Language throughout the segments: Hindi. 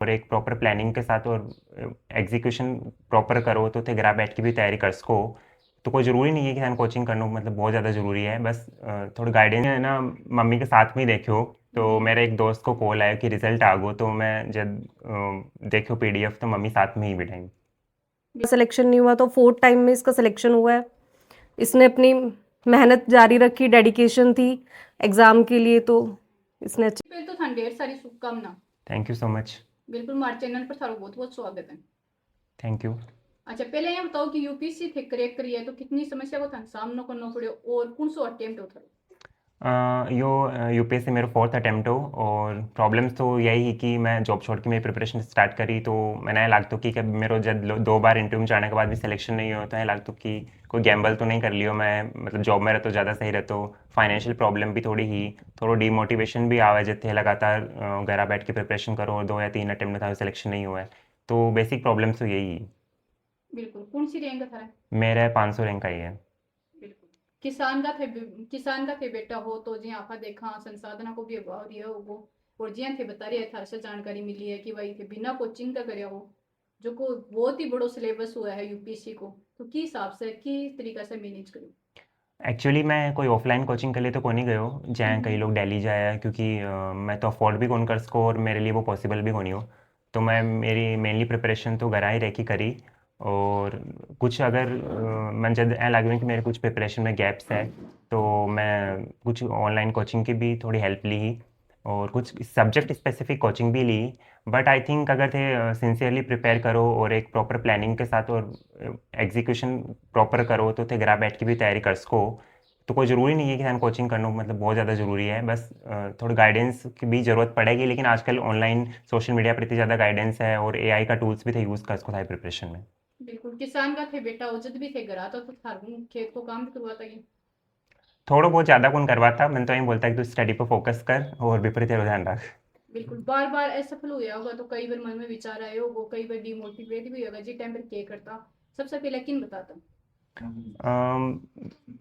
और एक प्रॉपर प्लानिंग के साथ और एग्जीक्यूशन प्रॉपर करो तो थे घर बैठ के भी तैयारी कर सको। तो कोई ज़रूरी नहीं है कि थाने कोचिंग करना मतलब बहुत ज़्यादा ज़रूरी है, बस थोड़ी गाइडेंस है ना मम्मी के साथ में ही देखियो। तो मेरे एक दोस्त को कॉल आया कि रिजल्ट आ गो, तो मैं जब देखो पीडीएफ तो मम्मी साथ में ही बिठाई। सिलेक्शन नहीं हुआ तो फोर्थ टाइम में इसका सिलेक्शन हुआ है। इसने अपनी मेहनत जारी रखी, डेडिकेशन थी एग्जाम के लिए, तो इसने अच्छी। पहले तो थाने ढेर सारी शुभकामना। Thank you so much. बिल्कुल हमारे चैनल पर थारो बहुत बहुत स्वागत है। Thank you. अच्छा पहले ये बताओ कि यूपीएससी थे क्रैक करी है तो कितनी समस्या को थाने सामना करना पड़ो और कौन सो अटेम्प्ट होता है? यो यूपीएससी मेरा फोर्थ अटैम्प्ट हो और प्रॉब्लम्स तो यही है कि मैं जॉब छोड़ के मेरी प्रिपरेशन स्टार्ट करी, तो मैंने लगता कि मेरे जब 2 बार इंटरव्यू में जाने के बाद भी सिलेक्शन नहीं हो, तो है लगता कि कोई गैम्बल तो नहीं कर लियो मैं, मतलब जॉब में रहता ज़्यादा सही रहता। फाइनेंशियल प्रॉब्लम भी थोड़ी ही, थोड़ा डीमोटिवेशन भी आवे जितने लगातार घर बैठ के प्रिपरेशन करो और 2 या 3 अटैम्प्ट में सिलेक्शन नहीं हुआ है। तो बेसिक प्रॉब्लम्स तो यही है। बिल्कुल कौन सी रैंक था? मेरा 500 रैंक आई है। बिल्कुल किसान का थे बेटा हो तो जी आपा देखा संसाधना को भी अभाव दिया होगो और जी थे बता रहे थार से जानकारी मिली है कि भाई थे बिना कोचिंग का करया हो जो को बहुत ही बड़ो सिलेबस हुआ है यूपीएससी को, तो की हिसाब से की तरीका से मैनेज करूँ? एक्चुअली मैं कोई ऑफलाइन कोचिंग के लिए तो कोनी गयो जहाँ कई लोग दिल्ली जाए, क्योंकि मैं तो अफोर्ड भी कौन कर सको और मेरे लिए वो पॉसिबल भी कोनी हो। तो मैं मेरी मेनली प्रिपरेशन तो घर ही रह की करी। और कुछ अगर मैं जब ऐ लगे कि मेरे कुछ प्रिपरेशन में गैप्स है, तो मैं कुछ ऑनलाइन कोचिंग की भी थोड़ी हेल्प ली और कुछ सब्जेक्ट स्पेसिफिक कोचिंग भी ली। बट आई थिंक अगर थे सिंसियरली प्रिपेयर करो और एक प्रॉपर प्लानिंग के साथ और एग्जीक्यूशन प्रॉपर करो तो थे घर बैठ के भी तैयारी कर सको। तो कोई ज़रूरी नहीं है कि थाने कोचिंग करना मतलब बहुत ज़्यादा ज़रूरी है, बस थोड़ी गाइडेंस की भी ज़रूरत पड़ेगी, लेकिन आजकल ऑनलाइन सोशल मीडिया पर इतनी ज़्यादा गाइडेंस है और एआई का टूल्स भी थे यूज़ कर सको थाई प्रिपरेशन में। बिल्कुल किसान का थे बेटा हो जब भी थे घर आता तो थार खेत को काम भी करवाता ही। थोड़ा बहुत ज़्यादा कौन करवाता, मैंने तो यही बोलता कि तू स्टडी पर फोकस कर और विपरीत ध्यान रख। बिल्कुल बार बार असफल हुआ होगा तो कई बार मन में विचार आए होगा, कई बार डिमोटिवेट भी होगा जी टाइम पर क्या करता, सबसे पहले किन बताता? अम,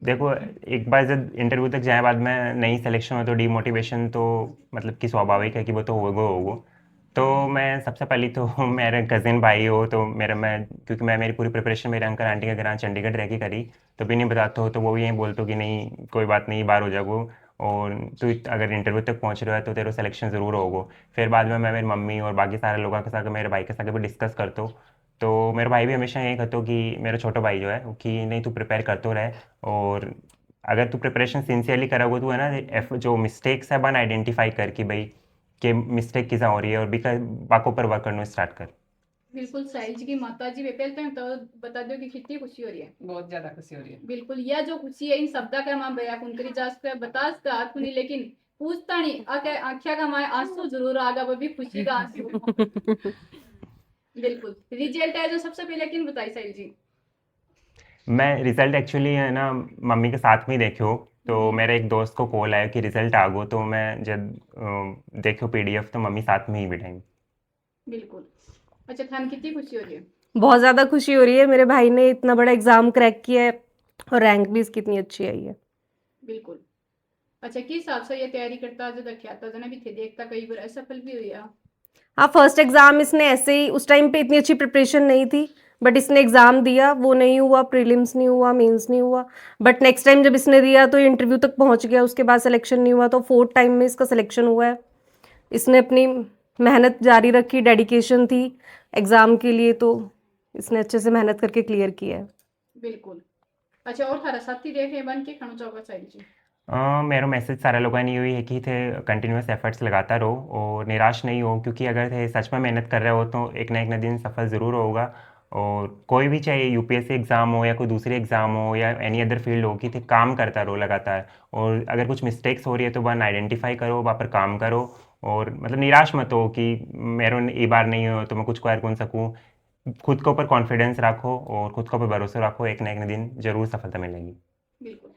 देखो, एक बार जब इंटरव्यू तक जाए बाद में नहीं सिलेक्शन हो तो डीमोटिवेशन तो मतलब कि स्वाभाविक है कि वो तो होगा होगा। तो मैं सबसे पहले तो मेरे कज़िन भाई हो तो मेरा मैं क्योंकि मैं मेरी पूरी प्रिपरेशन मेरे अंकल आंटी के घर चंडीगढ़ रह के करी, तो भी नहीं बताता हो तो वो भी यही बोलते हो कि नहीं कोई बात नहीं बाहर हो जाओ और तू अगर इंटरव्यू तक पहुंच रहा है तो तेरा सिलेक्शन ज़रूर होगा। फिर बाद में मैं मेरी मम्मी और बाकी सारे लोगों के साथ मेरे भाई के साथ भी डिस्कस करता हूँ। तो मेरे भाई भी हमेशा यही कहते हो कि मेरा छोटा भाई जो है वो कि नहीं तू प्रिपेयर करते रहे और अगर तू प्रिपरेशन सिंसियरली करोगे तो है ना जो मिस्टेक्स है बन आइडेंटिफाई कर कि भाई कि मिस्टेक किसा हो रही है और भी बाकों पर वर्क करना स्टार्ट कर। बिल्कुल साहिल जी की माता जी वे पहले तो बता दो कि कितनी खुशी हो रही है? बहुत ज्यादा खुशी हो रही है। बिल्कुल यह जो खुशी है इन शब्दा का मां बया कुन करी जा सकता है बता सकता हाथ नहीं, लेकिन पूछता नहीं आके आंखिया का माए आंसू जरूर आगा वो भी खुशी का आंसू। बिल्कुल रिजल्ट है जो सबसे पहले किन बताई साहिल जी? मैं रिजल्ट एक्चुअली है ना मम्मी के साथ में ही देखो। तो मेरे एक दोस्त को कॉल आया कि रिजल्ट आ गो, तो मैं जब देखो पीडीएफ तो मम्मी साथ में ही बिठाई। बिल्कुल। अच्छा थान कितनी खुशी हो रही है? बहुत ज़्यादा खुशी हो रही है, मेरे भाई ने इतना बड़ा एग्जाम क्रैक किया है और रैंक भी इसकी इतनी अच्छी आई है। बिल्कुल। अच्छा किस हिसाब से ये तैयारी करता जो दख्याता जना भी थे देखता कई बार असफल भी हुई है? हाँ, फर्स्ट एग्जाम इसने ऐसे ही, उस टाइम पे इतनी अच्छी प्रिपरेशन नहीं थी, बट इसने एग्जाम दिया, वो नहीं हुआ, प्रीलिम्स नहीं हुआ, मेंस नहीं हुआ, बट नेक्स्ट टाइम जब इसने दिया तो इंटरव्यू तक पहुंच गया, उसके बाद सिलेक्शन नहीं हुआ, तो फोर्थ टाइम में इसका सिलेक्शन हुआ है। इसने अपनी मेहनत जारी रखी, डेडिकेशन थी एग्जाम के लिए, तो इसने अच्छे से मेहनत करके क्लियर किया है। बिल्कुल। अच्छा और थारा साथी देखे बन के खाना चाहोगा साहिल जी? मेरा मैसेज सारे लोगों ने यही है कि थे कंटिन्यूस एफर्ट्स लगाता रहो और निराश नहीं हो, क्योंकि अगर थे सच में मेहनत कर रहे हो तो एक ना दिन सफल ज़रूर होगा। और कोई भी चाहे यूपीएससी एग्ज़ाम हो या कोई दूसरी एग्ज़ाम हो या एनी अदर फील्ड हो, कि थे काम करता रहो लगातार। और अगर कुछ मिस्टेक्स हो रही है तो वन आइडेंटिफाई करो, वहाँ पर काम करो और मतलब निराश मत हो कि मेरे ये बार नहीं हो तो मैं कुछ कर सकूँ। खुद के ऊपर कॉन्फिडेंस रखो और खुद के ऊपर भरोसा रखो, एक ना दिन ज़रूर सफलता मिलेगी। बिल्कुल।